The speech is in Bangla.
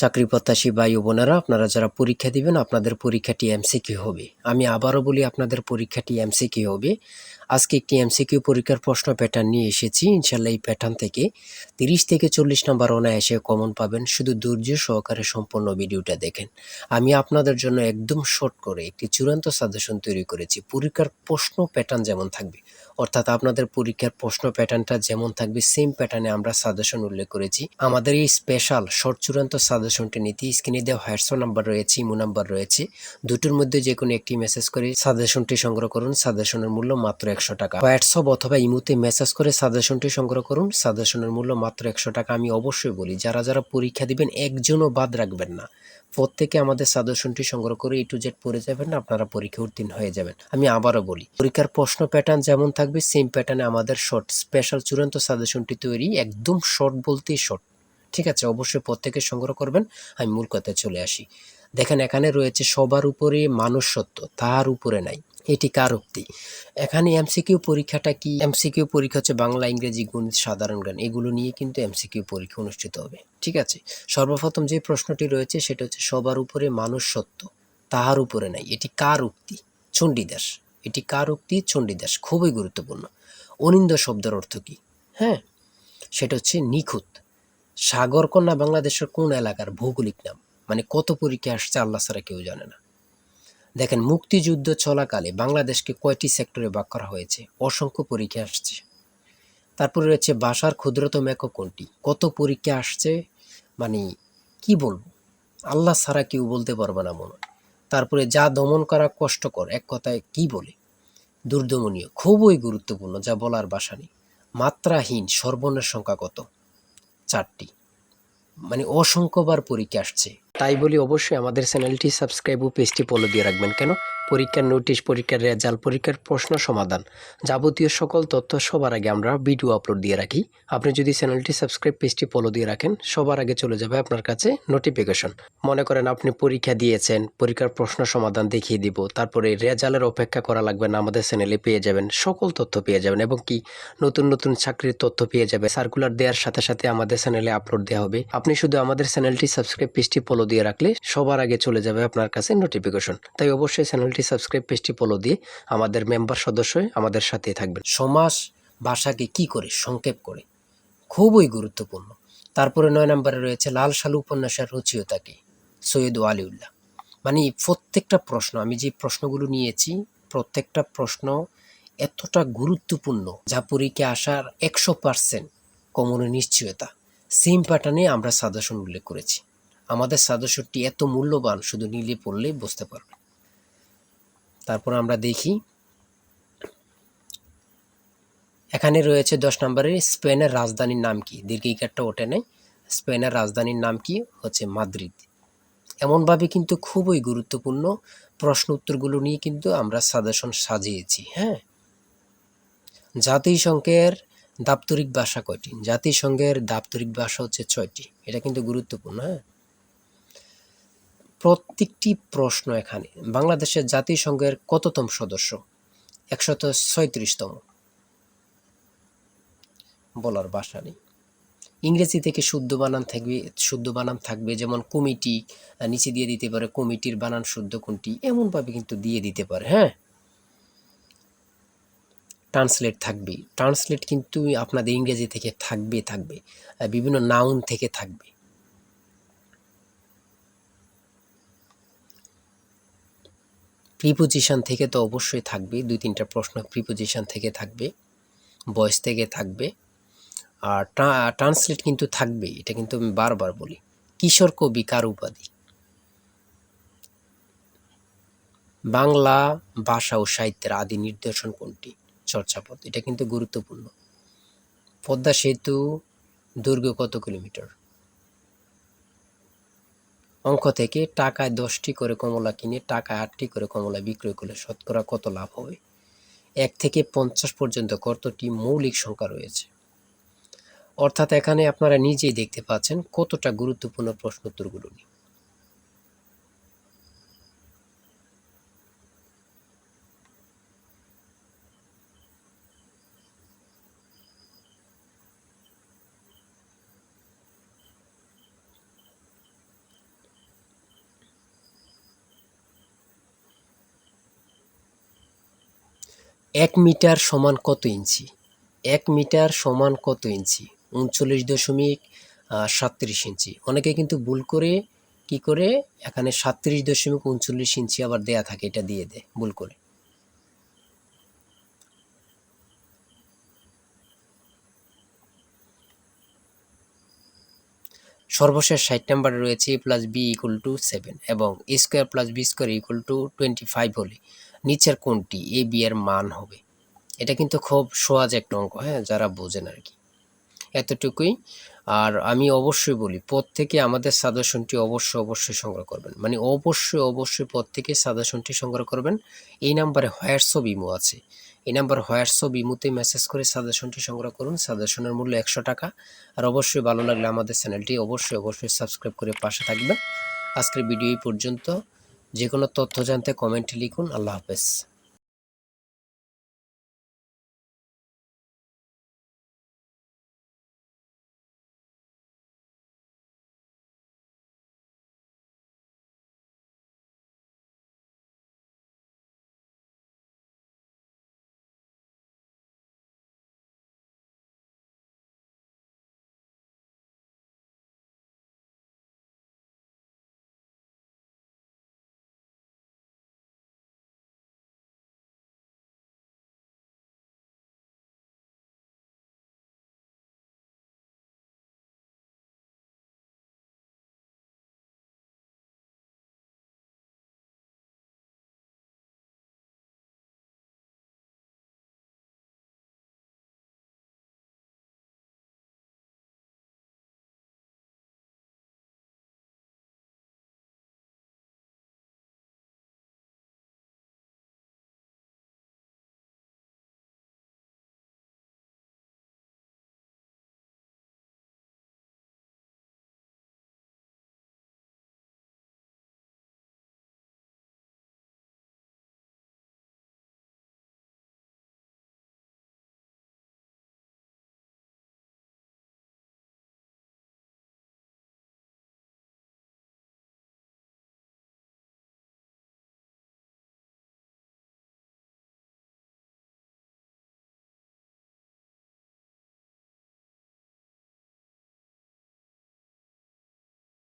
চাকরি প্রত্যাশী ভাই ও বোনেরা, আপনারা যারা পরীক্ষা দিবেন আপনাদের পরীক্ষাটি এমসিকিউ হবে। আমি আবারও বলি, আপনাদের পরীক্ষাটি এমসিকিউ হবে। আজকে একটি এমসিকিউ পরীক্ষার প্রশ্ন প্যাটার্ন নিয়ে এসেছি। ইনশাল্লাহ এই প্যাটার্ন থেকে 30 থেকে 40 নম্বর অনায়াসে কমন পাবেন। শুধু ধৈর্য সহকারে সম্পূর্ণ ভিডিওটা দেখেন। আমি আপনাদের জন্য একদম শর্ট করে একটি চূড়ান্ত সাজেশন তৈরি করেছি। পরীক্ষার প্রশ্ন প্যাটার্ন যেমন থাকবে, অর্থাৎ আপনাদের পরীক্ষার প্রশ্ন প্যাটার্নটা যেমন থাকবে সেম প্যাটার্নে আমরা সাজেশন উল্লেখ করেছি। আমাদের এই স্পেশাল শর্ট চূড়ান্ত সাজেশনটি নিতে স্ক্রিনে দেওয়া হোয়াটসঅ্যাপ নাম্বার রয়েছে, ইমো নাম্বার রয়েছে। দুটোর মধ্যে যে কোনো একটি মেসেজ করে সাজেশনটি সংগ্রহ করুন। সাজেশনের মূল্য মাত্র 100 টাকা। হোয়াটসঅ্যাপ অথবা ইমোতে মেসেজ করে সাজেশনটি সংগ্রহ করুন। সাজেশনের মূল্য মাত্র 100 টাকা। আমি অবশ্যই বলি, যারা যারা পরীক্ষা দিবেন একজনও বাদ রাখবেন না। প্রত্যেকে আমাদের সাজেশনটি সংগ্রহ করে A to Z পড়ে যাবেন, আপনারা পরীক্ষা উত্তীর্ণ হয়ে যাবেন। আমি আবারও বলি, পরীক্ষার প্রশ্ন প্যাটার্ন যেমন থাকবে সেম প্যাটার্নে আমাদের শর্ট স্পেশাল চূড়ান্ত সাজেশনটি তৈরি। একদম শর্ট বলতেই শর্ট, ঠিক আছে? অবশ্যই প্রত্যেকে সংগ্রহ করবেন। আমি মূল কথায় চলে আসি। দেখেন, এখানে রয়েছে সবার উপরে মানুষ সত্য, তার উপরে নাই। এটি কার উক্তি? এখানে এমসিকিউ পরীক্ষাটা কি? এমসিকিউ পরীক্ষা হচ্ছে বাংলা, ইংরেজি, গণিত, সাধারণ জ্ঞান, এগুলো নিয়ে কিন্তু এমসিকিউ পরীক্ষা অনুষ্ঠিত হবে, ঠিক আছে? সর্বপ্রথম যে প্রশ্নটি রয়েছে সেটা হচ্ছে সবার উপরে মানুষ সত্য, তাহার উপরে নাই। এটি কার উক্তি? চণ্ডীদাস। এটি কার উক্তি? চণ্ডীদাস। খুবই গুরুত্বপূর্ণ। অনিন্দ্য শব্দের অর্থ কি? হ্যাঁ, সেটা হচ্ছে নিখুঁত। সাগরকন্যা বাংলাদেশের কোন এলাকার ভৌগোলিক নাম? মানে কত পরীক্ষা আসছে আল্লাহ ছাড়া কেউ জানে না। দেখেন, মুক্তিযুদ্ধ চলাকালে বাংলাদেশকে কয়টি সেক্টরে ভাগ করা হয়েছে? অসংখ্য পরীক্ষা আসছে। তারপরে রয়েছে ভাষার ক্ষুদ্রতম একক কোনটি? কত পরীক্ষা আসছে, মানে কি বলবো, আল্লাহ ছাড়া কেউ বলতে পারবে না মনে হয়। তারপরে যা দমন করা কষ্টকর, এক কথায় কি বলে? দুর্দমনীয়। খুবই গুরুত্বপূর্ণ, যা বলার ভাষা নেই। মাত্রাহীন সর্বর্ণের সংখ্যা কত? 4টি। মানে অসংখ্যবার পরীক্ষা আসছে। তাই বলি অবশ্যই আমাদের চ্যানেলটি সাবস্ক্রাইব ও পেজটি ফলো দিয়ে রাখবেন। কেন? পরীক্ষার নোটিশ, পরীক্ষার রেজাল্ট, পরীক্ষার প্রশ্ন সমাধান, যাবতীয় সকল তথ্য সবার আগে আমরা ভিডিও আপলোড দিয়ে রাখি। আপনি যদি চ্যানেলটি সাবস্ক্রাইব, পেজটি ফলো দিয়ে রাখেন, সবার আগে চলে যাবে আপনার কাছে নোটিফিকেশন। মনে করেন আপনি পরীক্ষা দিয়েছেন, পরীক্ষার প্রশ্ন সমাধান দেখিয়ে দিব, তারপরে রেজাল্টের অপেক্ষা করা লাগবে না, আমাদের চ্যানেলে পেয়ে যাবেন, সকল তথ্য পেয়ে যাবেন। এবং কি, নতুন নতুন চাকরির তথ্য পেয়ে যাবে। সার্কুলার দেওয়ার সাথে সাথে আমাদের চ্যানেলে আপলোড দেওয়া হবে। আপনি শুধু আমাদের চ্যানেলটি সাবস্ক্রাইব, পেজটি ফলো দিয়ে রাখলে সবার আগে চলে যাবে আপনার কাছে নোটিফিকেশন। তাই অবশ্যই চ্যানেলটি সাবস্ক্রাইব, পেজটি ফলো দিয়ে আমাদের মেম্বার সদস্য হয়ে আমাদের সাথেই থাকবেন। সমাস ভাষাকে কি করে সংক্ষেপ করে? খুবই গুরুত্বপূর্ণ। তারপরে 9 নম্বরে রয়েছে লাল সালু উপন্যাসের রচয়িতা কে? সৈয়দ ওয়ালিউল্লাহ। মানে প্রত্যেকটা প্রশ্ন, আমি যে প্রশ্নগুলো নিয়েছি, প্রত্যেকটা প্রশ্ন এতটা গুরুত্বপূর্ণ যা পরীক্ষা আসার 100% কমনের নিশ্চয়তা। সেম প্যাটার্নে আমরা সাজেশন উল্লেখ করেছি। আমাদের সাজেশনটি এত মূল্যবান, শুধু নিলে পড়লেই বুঝতে পারবেন। তারপর আমরা দেখি, এখানে রয়েছে 10 নম্বরে স্পেনের রাজধানীর নাম কি? দীর্ঘিকারটা ওঠে নাই। স্পেনের রাজধানীর নাম কি? হচ্ছে মাদ্রিদ। এমনভাবে কিন্তু খুবই গুরুত্বপূর্ণ প্রশ্ন উত্তরগুলো নিয়ে কিন্তু আমরা সাজেশন সাজিয়েছি। হ্যাঁ, জাতিসংঘের দাপ্তরিক ভাষা কয়টি? জাতিসংঘের দাপ্তরিক ভাষা হচ্ছে 6টি। এটা কিন্তু গুরুত্বপূর্ণ। হ্যাঁ, প্রত্যেকটি প্রশ্ন এখানে বাংলাদেশের জাতিসংঘের কততম সদস্য? 136তম। বলার ভাষা নেই। ইংরেজি থেকে শুদ্ধ বানান থাকবে, যেমন কমিটি, নিচে দিয়ে দিতে পারে কমিটির বানান শুদ্ধ কোনটি, এমনভাবে কিন্তু দিয়ে দিতে পারে। হ্যাঁ, ট্রান্সলেট থাকবে। ট্রান্সলেট কিন্তু আপনাদের ইংরেজি থেকে থাকবে, বিভিন্ন নাউন থেকে থাকবে। প্রিপোজিশন থেকে তো অবশ্যই থাকবে, 2-3টা প্রশ্ন প্রিপোজিশন থেকে থাকবে, ভয়েস থেকে থাকবে। আর ট্রান্সলেট কিন্তু থাকবে, এটা কিন্তু আমি বারবার বলি। কিশোর কবি কার উপাধি? বাংলা ভাষা ও সাহিত্যের আদি নিদর্শন কোনটি? চর্যাপদ। এটা কিন্তু গুরুত্বপূর্ণ। পদ্মা সেতু দৈর্ঘ্য কত কিলোমিটার? অঙ্ক থেকে টাকায় 10টি করে কমলা কিনে টাকায় 8টি করে কমলা বিক্রয় করলে শতকরা কত লাভ হবে? 1 থেকে 50 পর্যন্ত কতটি মৌলিক সংখ্যা রয়েছে? অর্থাৎ এখানে আপনারা নিজেই দেখতে পাচ্ছেন কতটা গুরুত্বপূর্ণ প্রশ্ন উত্তরগুলো নিয়ে। 1 মিটার সমান কত ইঞ্চি? 1 মিটার সমান কত ইঞ্চি? 39.37 ইঞ্চি। অনেকে কিন্তু ভুল করে কি করে এখানে 37.39 ইঞ্চি আবার দেয়া থাকে, এটা দিয়ে দেয় ভুল করে। সর্বশেষ 60 নম্বরে রয়েছে a plus B equal to 7 এবং a square plus B square equal to 25 হলে নিচের কোনটি এ বি এর মান হবে? এটা কিন্তু খুব সহজ একটা অঙ্ক, হ্যাঁ, যারা বোঝেন আর কি, এতটুকুই। আর আমি অবশ্যই বলি প্রত্যেকে আমাদের সাজেশনটি অবশ্যই সংগ্রহ করবেন, মানে অবশ্যই প্রত্যেকে সাজেশনটি সংগ্রহ করবেন। এই নাম্বারে হোয়াটসঅ্যাপ ইমো আছে, এই নাম্বার হোয়াটসঅ্যাপ ইমোতে মেসেজ করে সাজেশনটি সংগ্রহ করুন। সাজেশনের মূল্য 100 টাকা। আর অবশ্যই ভালো লাগলে আমাদের চ্যানেলটি অবশ্যই সাবস্ক্রাইব করে পাশে থাকবেন। আজকের ভিডিও এই পর্যন্ত। যে কোনো তথ্য জানতে কমেন্টে লিখুন। আল্লাহ হাফেজ।